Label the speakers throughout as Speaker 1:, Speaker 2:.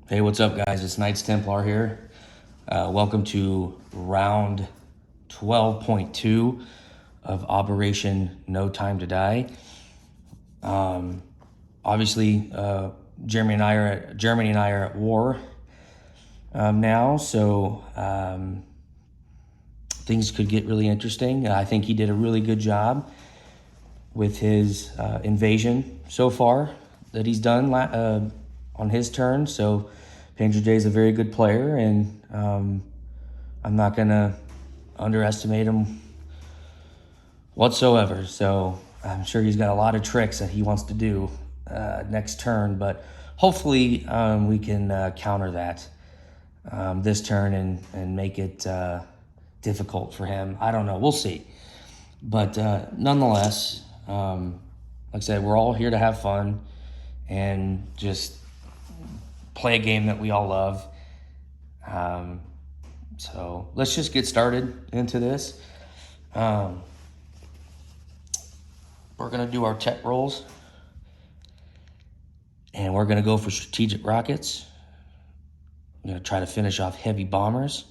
Speaker 1: Hey, what's up, guys? It's Knights Templar here. Welcome to round 12.2 of Operation No Time to Die. Obviously, Germany and I are at war now, so things could get really interesting. I think he did a really good job with his invasion so far that he's done on his turn. So Panzer J is a very good player, and I'm not going to underestimate him whatsoever. So I'm sure he's got a lot of tricks that he wants to do next turn, but hopefully we can counter that this turn and make it difficult for him. I don't know. We'll see. But nonetheless, like I said, we're all here to have fun and just play a game that we all love. So let's just get started into this. We're going to do our tech rolls. And we're going to go for strategic rockets. I'm going to try to finish off heavy bombers.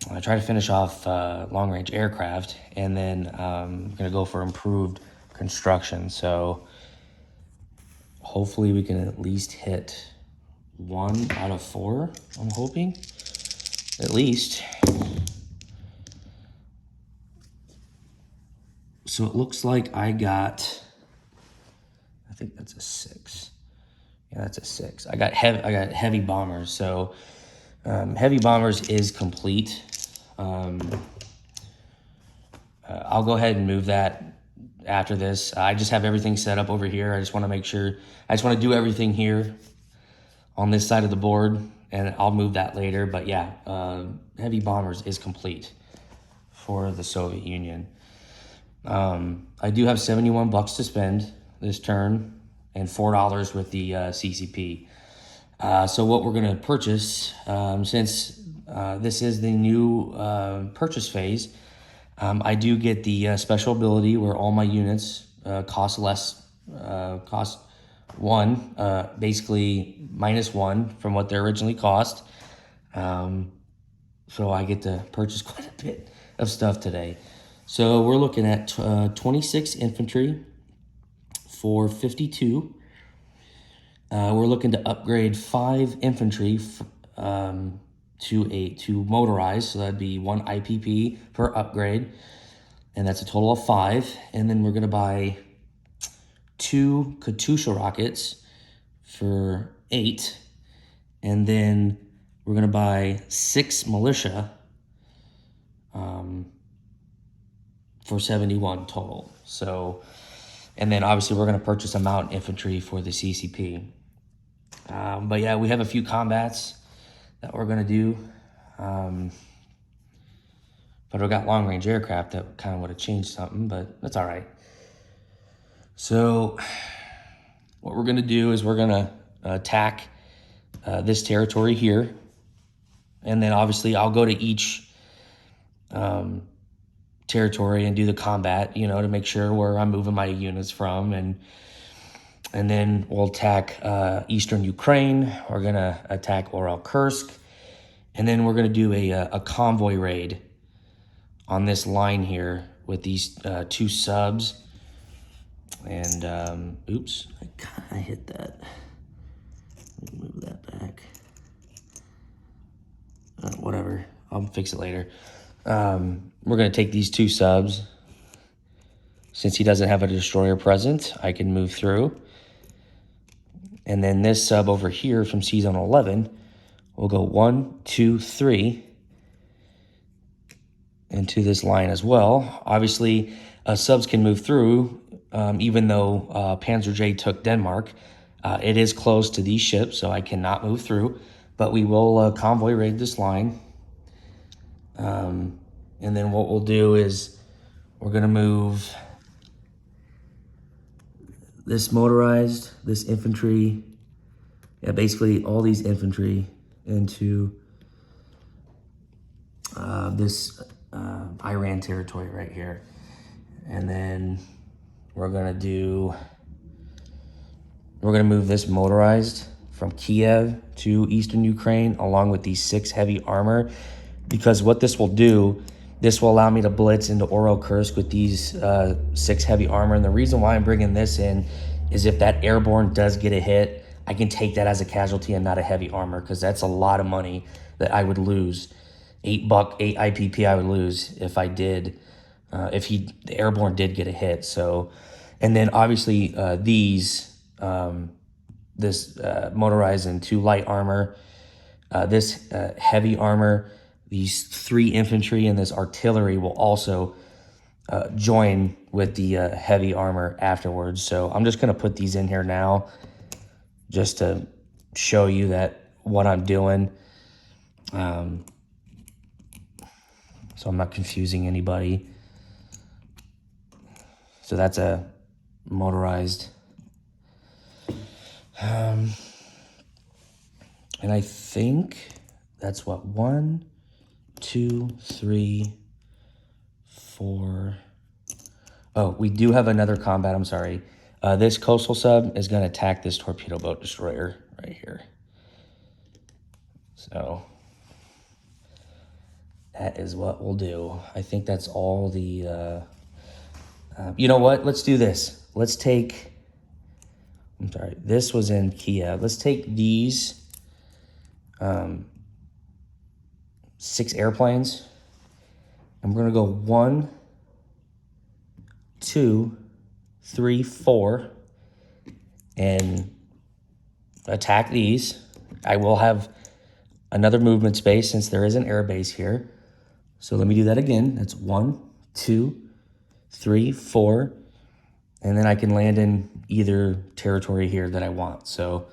Speaker 1: I try to finish off long-range aircraft, and then I'm going to go for improved construction. So hopefully we can at least hit 1 out of 4, I'm hoping. At least. So it looks like I think that's a 6. Yeah, that's a 6. I got heavy bombers. So heavy bombers is complete. I'll go ahead and move that after this. I just have everything set up over here. I just want to make sure. I just want to do everything here on this side of the board, and I'll move that later. But yeah, heavy bombers is complete for the Soviet Union. I do have $71 to spend this turn and $4 with the CCP. So what we're going to purchase, since this is the new purchase phase, I do get the special ability where all my units cost less, cost 1, basically -1 from what they originally cost. So I get to purchase quite a bit of stuff today. So we're looking at 26 infantry for 52. We're looking to upgrade 5 infantry to motorized, so that'd be 1 IPP per upgrade, and that's a total of 5. And then we're gonna buy 2 Katyusha rockets for 8, and then we're gonna buy 6 militia for 71 total. So, and then obviously we're gonna purchase a mountain infantry for the CCP. But yeah, we have a few combats that we're gonna do. But I got long-range aircraft that kind of would have changed something, but that's all right. So what we're gonna do is we're gonna attack this territory here, and then obviously I'll go to each territory and do the combat, to make sure where I'm moving my units from, and then we'll attack eastern Ukraine. We're gonna attack Kursk, and then we're gonna do a convoy raid on this line here with these 2 subs. And oops, I kind of hit that. Let me move that back. Whatever, I'll fix it later. We're gonna take these 2 subs. Since he doesn't have a destroyer present, I can move through. And then this sub over here from C-Zone 11 will go 1, 2, 3 into this line as well. Obviously, subs can move through, even though Panzer J took Denmark. It is close to these ships, so I cannot move through. But we will convoy raid this line. And then what we'll do is we're going to move this motorized, this infantry, basically all these infantry into this Iran territory right here. And then we're gonna move this motorized from Kiev to eastern Ukraine, along with these 6 heavy armor, because what this will do, this will allow me to blitz into Oro-Kursk with these 6 heavy armor. And the reason why I'm bringing this in is if that airborne does get a hit, I can take that as a casualty and not a heavy armor, because that's a lot of money that I would lose. $8 IPP I would lose if I did, the airborne did get a hit. So, and then obviously this motorized and 2 light armor, this heavy armor, these 3 infantry and this artillery will also join with the heavy armor afterwards. So I'm just gonna put these in here now, just to show you that what I'm doing. So I'm not confusing anybody. So that's a motorized. And I think that's what, 1, 2, 3, 4. Oh, we do have another combat, I'm sorry. This coastal sub is gonna attack this torpedo boat destroyer right here. So that is what we'll do. I think that's all the, you know what? Let's do this. Let's take, I'm sorry, this was in Kiev. Let's take these 6 airplanes. And we're gonna go 1, 2, 3, 4, and attack these. I will have another movement space since there is an air base here. So let me do that again. That's 1, 2, 3, 4, and then I can land in either territory here that I want. So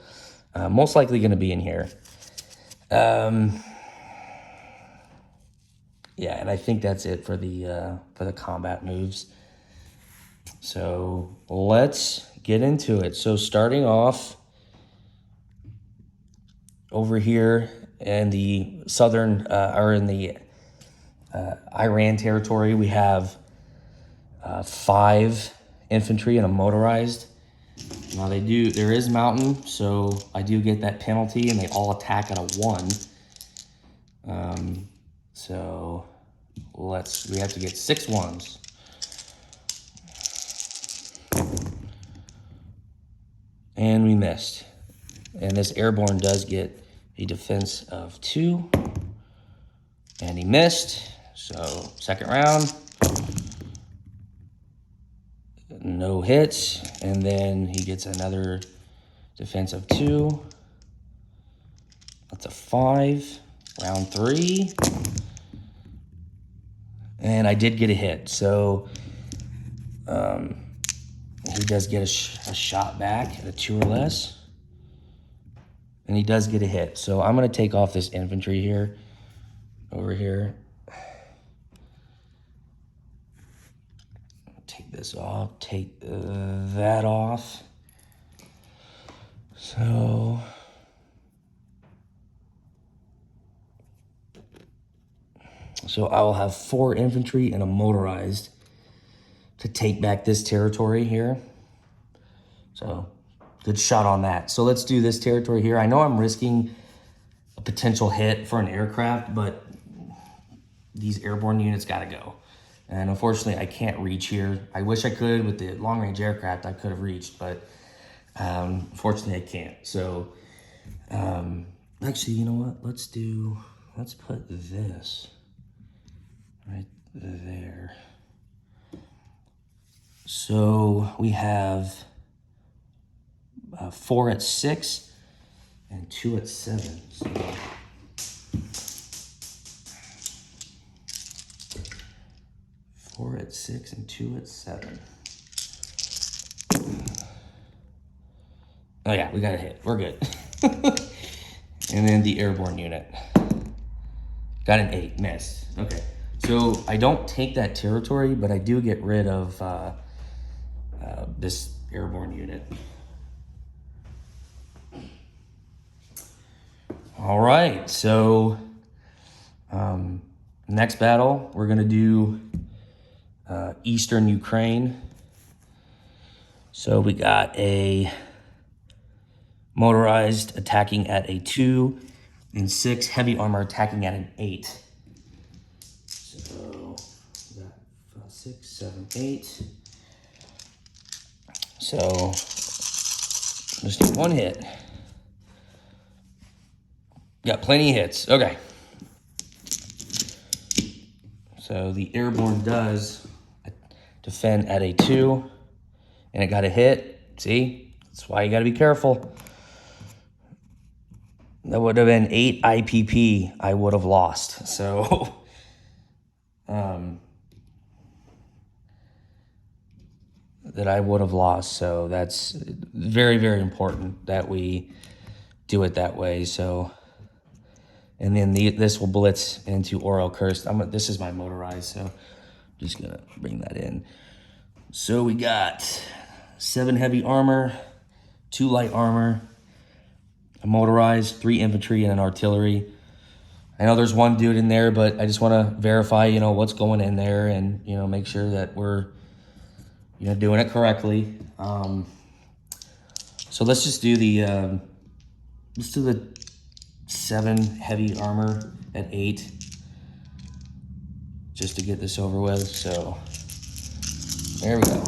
Speaker 1: most likely going to be in here. Yeah, and I think that's it for the combat moves. So let's get into it. So starting off over here in the southern, or in the Iran territory, we have 5 infantry and a motorized. Now there is mountain, so I do get that penalty, and they all attack at a 1. So we have to get 6 ones. And we missed. And this airborne does get a defense of 2. And he missed. So second round. No hits. And then he gets another defense of 2. That's a 5. Round 3. And I did get a hit. So he does get a shot back at a 2 or less. And he does get a hit. So I'm going to take off this infantry here, over here. Take this off, take that off. So I will have 4 infantry and a motorized to take back this territory here. So good shot on that. So let's do this territory here. I know I'm risking a potential hit for an aircraft, but these airborne units got to go. And unfortunately, I can't reach here. I wish I could. With the long-range aircraft, I could have reached, but unfortunately, I can't. So actually, you know what? Let's put this right there. So we have 4 at 6 and 2 at 7. So 4 at 6 and 2 at 7. Oh yeah, we got a hit. We're good. And then the airborne unit. Got an 8, missed. Okay, so I don't take that territory, but I do get rid of this airborne unit. All right, so next battle, we're gonna do eastern Ukraine. So we got a motorized attacking at a 2, and 6 heavy armor attacking at an 8. So we got 6, 7, 8. So just need one hit. Got plenty of hits. Okay. So the airborne does defend at a 2, and it got a hit. See? That's why you got to be careful. That would have been 8 IPP I would have lost. So, that I would have lost. So that's very, very important that we do it that way. So, and then this will blitz into Oral Cursed. This is my motorized, so I'm just going to bring that in. So we got 7 heavy armor, 2 light armor, a motorized, 3 infantry, and an artillery. I know there's one dude in there, but I just want to verify, what's going in there and, make sure that we're, doing it correctly. So let's just do the 7 heavy armor at 8, just to get this over with. So there we go.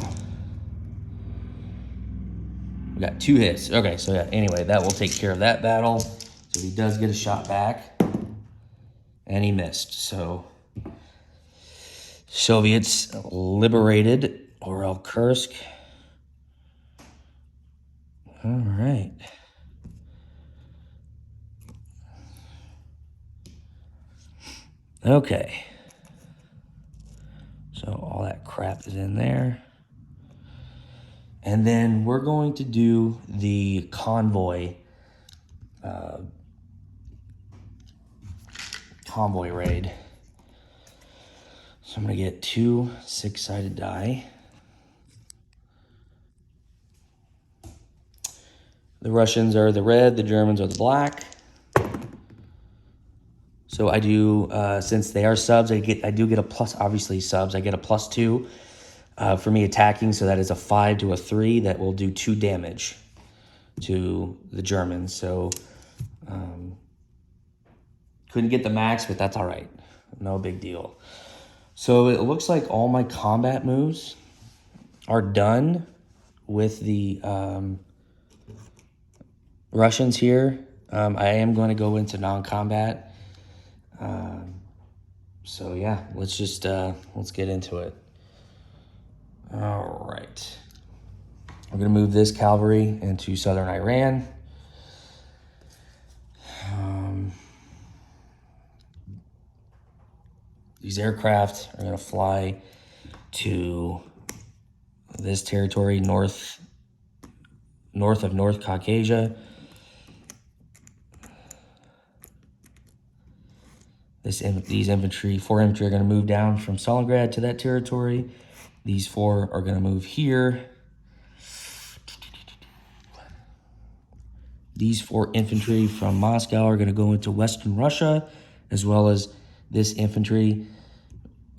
Speaker 1: We got 2 hits. Okay, so yeah, anyway, that will take care of that battle. So he does get a shot back, and he missed. So Soviets liberated Oral Kursk. All right. Okay. So all that crap is in there. And then we're going to do the convoy raid. So I'm going to get 2 6-sided die. The Russians are the red, the Germans are the black. So I do, since they are subs, I do get a plus, obviously subs, I get a +2 for me attacking. So that is a 5 to a 3 that will do 2 damage to the Germans. So couldn't get the max, but that's all right. No big deal. So it looks like all my combat moves are done with the Russians here. I am going to go into non-combat. So yeah, let's get into it. All right. We're going to move this cavalry into southern Iran. These aircraft are going to fly to this territory north of North Caucasia. These infantry, 4 infantry, are going to move down from Stalingrad to that territory. These 4 are going to move here. These 4 infantry from Moscow are going to go into Western Russia, as well as this infantry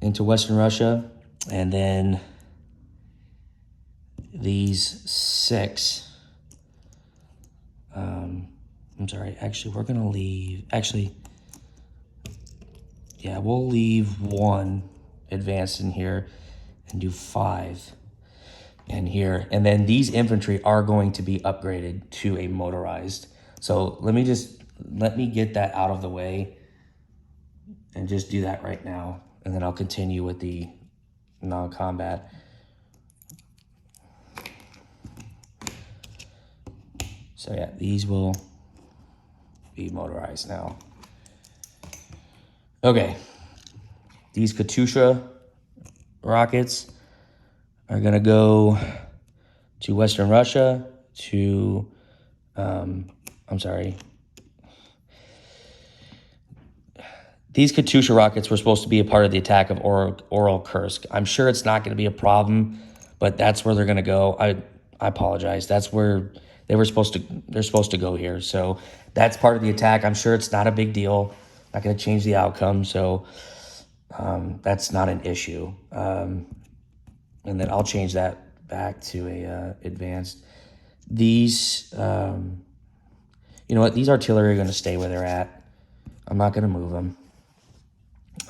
Speaker 1: into Western Russia. And then these 6, I'm sorry, actually, we're going to leave, yeah, we'll leave 1 advanced in here and do 5 in here. And then these infantry are going to be upgraded to a motorized. So let me get that out of the way and just do that right now. And then I'll continue with the non-combat. So yeah, these will be motorized now. Okay, these Katyusha rockets are gonna go to Western Russia, to, these Katyusha rockets were supposed to be a part of the attack of Oral Kursk. I'm sure it's not gonna be a problem, but that's where they're gonna go. I apologize. That's where they're supposed to go here. So that's part of the attack. I'm sure it's not a big deal. Not going to change the outcome, so that's not an issue. And then I'll change that back to a advanced. These You know what? These artillery are going to stay where they're at. I'm not going to move them.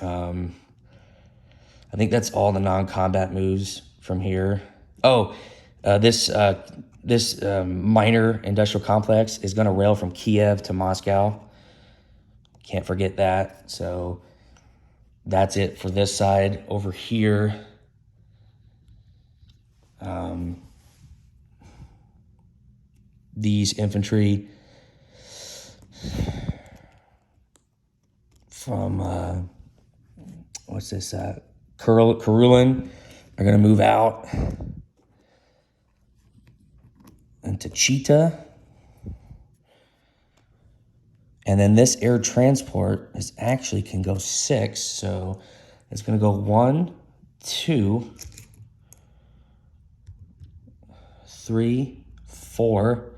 Speaker 1: I think that's all the non-combat moves from here. Oh, this minor industrial complex is going to rail from Kiev to Moscow. Can't forget that. So that's it for this side. Over here, these infantry from, what's this, Karulin are going to move out into Chita. And then this air transport is actually can go 6. So it's going to go 1, 2, 3, 4,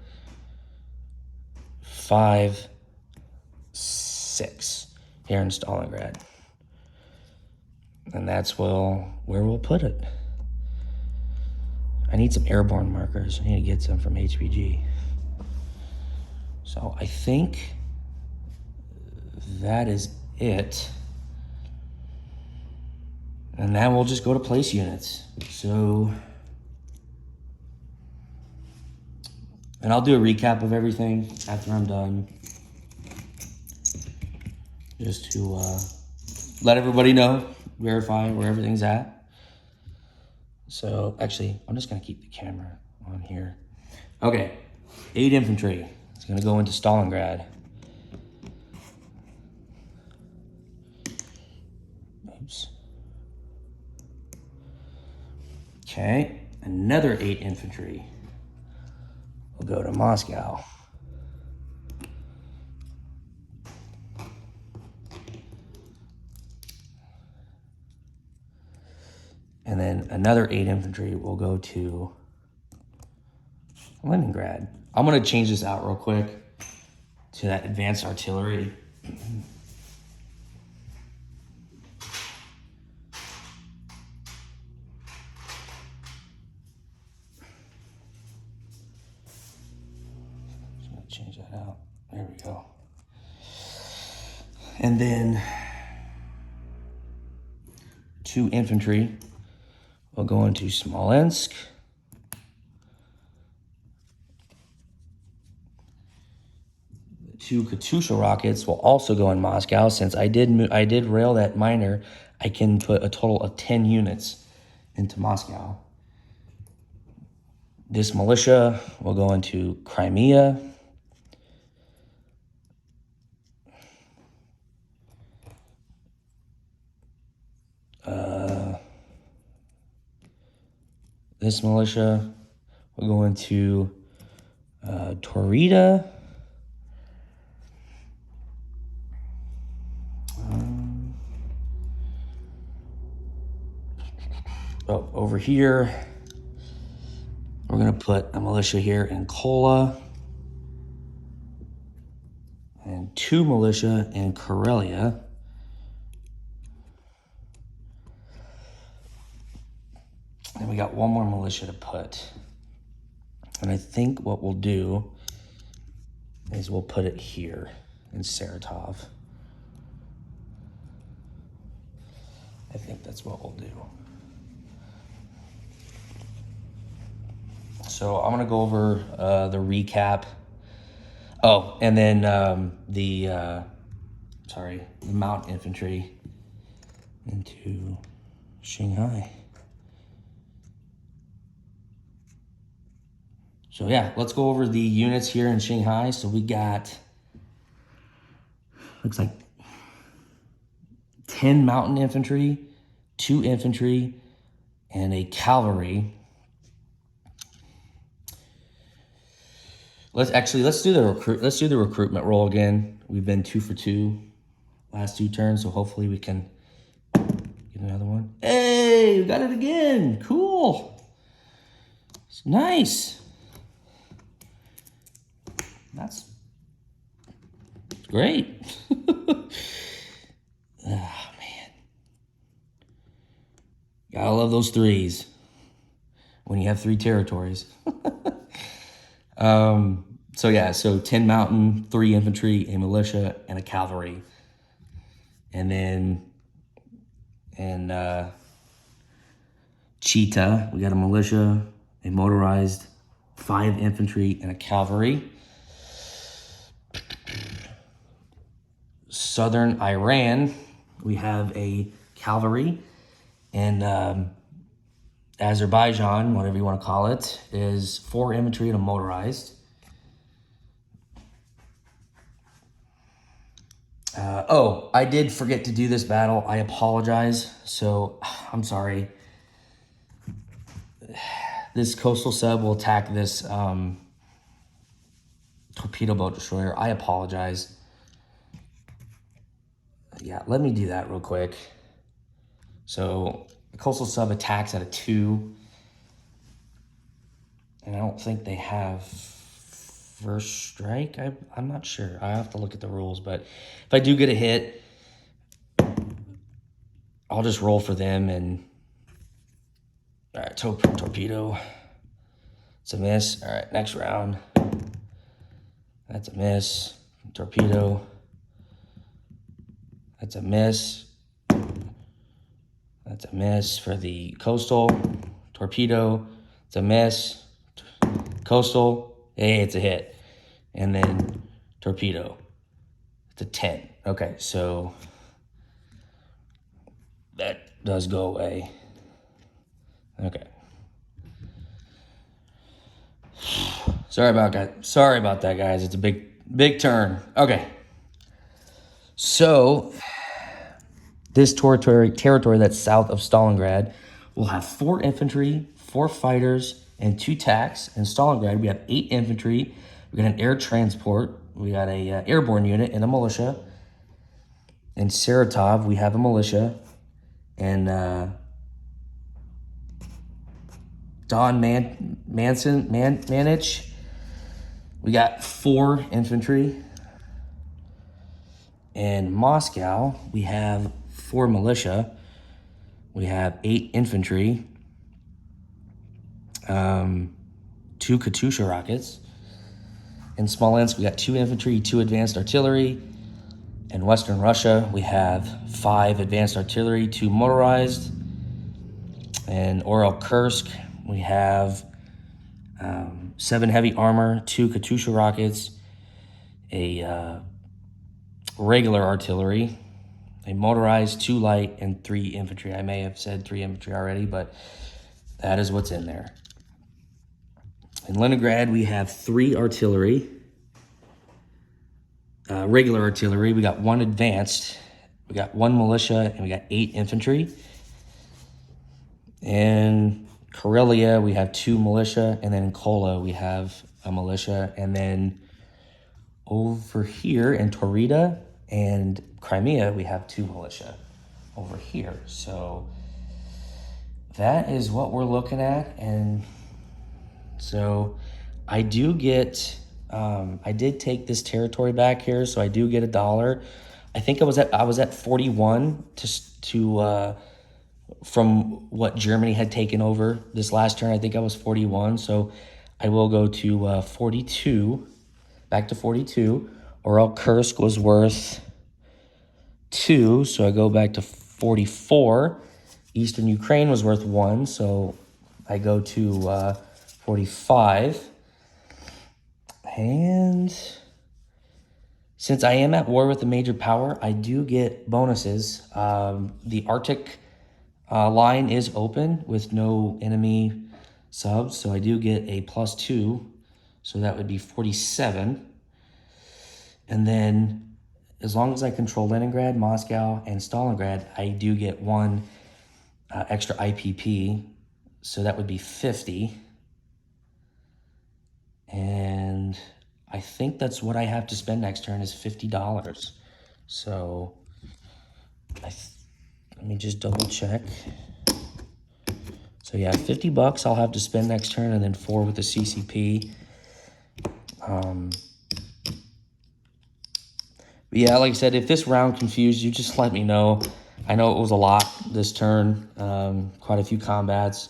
Speaker 1: 5, 6 here in Stalingrad. And that's where we'll put it. I need some airborne markers. I need to get some from HPG. So I think that is it. And then we'll just go to place units. So, and I'll do a recap of everything after I'm done. Just to let everybody know, verify where everything's at. So, actually, I'm just going to keep the camera on here. Okay, 8 infantry. It's going to go into Stalingrad. Oops. Okay, another 8 infantry will go to Moscow. And then another 8 infantry will go to Leningrad. I'm going to change this out real quick to that advanced artillery. Just going to change that out. There we go. And then 2 infantry will go into Smolensk. The 2 Katyusha rockets will also go in Moscow. Since I did rail that minor, I can put a total of 10 units into Moscow. This militia will go into Crimea. This militia will go into Taurida. Over here, we're going to put a militia here in Kola. And 2 militia in Karelia. And we got 1 more militia to put. And I think what we'll do is we'll put it here in Saratov. I think that's what we'll do. So I'm going to go over the recap. Oh, and then the mountain infantry into Shanghai. So yeah, let's go over the units here in Shanghai. So we got, looks like 10 mountain infantry, 2 infantry, and a cavalry. Let's do the recruitment roll again. We've been 2 for 2 last 2 turns, so hopefully we can get another one. Hey, we got it again. Cool. It's nice. That's great. Oh, man. Gotta love those 3s when you have 3 territories. So yeah, so 10 mountain, 3 infantry, a militia, and a cavalry. And then Cheetah, we got a militia, a motorized, 5 infantry, and a cavalry. Southern Iran, we have a cavalry, and Azerbaijan, whatever you want to call it, is 4 infantry and a motorized. Oh, I did forget to do this battle. I apologize. So, I'm sorry. This coastal sub will attack this torpedo boat destroyer. I apologize. Yeah, let me do that real quick. So, the coastal sub attacks at a 2. And I don't think they have first strike. I'm not sure. I have to look at the rules. But if I do get a hit, I'll just roll for them. And all right, torpedo. It's a miss. All right, next round. That's a miss. Torpedo. That's a miss. That's a miss for the coastal. Torpedo. It's a miss. Coastal. Hey, it's a hit. And then torpedo. It's a 10. Okay, so that does go away. Okay. Sorry about that, guys. It's a big turn. Okay. So this territory that's south of Stalingrad will have 4 infantry, 4 fighters, and 2 tanks. In Stalingrad, we have 8 infantry. We got an air transport. We got a airborne unit and a militia. In Saratov, we have a militia. And Don Manich, we got 4 infantry. In Moscow, we have 4 militia. We have 8 infantry. 2 Katyusha rockets. In Smolensk, we got 2 infantry, 2 advanced artillery. In Western Russia, we have 5 advanced artillery, 2 motorized. In Kursk, we have 7 heavy armor, 2 Katyusha rockets, a regular artillery, a motorized, 2 light, and 3 infantry. I may have said 3 infantry already, but that is what's in there. In Leningrad, we have 3 artillery, regular artillery. We got 1 advanced, we got 1 militia, and we got 8 infantry. In Karelia, we have 2 militia, and then in Kola, we have a militia. And then over here in Taurida and Crimea, we have 2 militia over here. So that is what we're looking at. And so I do get, I did take this territory back here, so I do get $1. I think I was at 41 from what Germany had taken over this last turn. I think I was 41, so I will go to 42, back to 42. Kursk was worth 2, so I go back to 44. Eastern Ukraine was worth 1, so I go to 45. And since I am at war with a major power, I do get bonuses. The Arctic line is open with no enemy subs, so I do get a +2, so that would be 47. And then as long as I control Leningrad, Moscow, and Stalingrad, I do get 1 extra IPP, so that would be 50. And I think that's what I have to spend next turn is $50. So let me just double check. So yeah, $50 I'll have to spend next turn, and then 4 with the CCP. But yeah, like I said, if this round confused you, just let me know. I know it was a lot this turn, quite a few combats.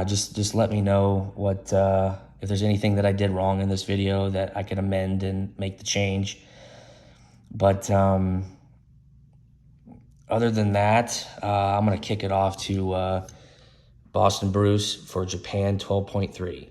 Speaker 1: Just let me know what if there's anything that I did wrong in this video that I can amend and make the change. But other than that, I'm going to kick it off to Boston Bruce for Japan 12.3.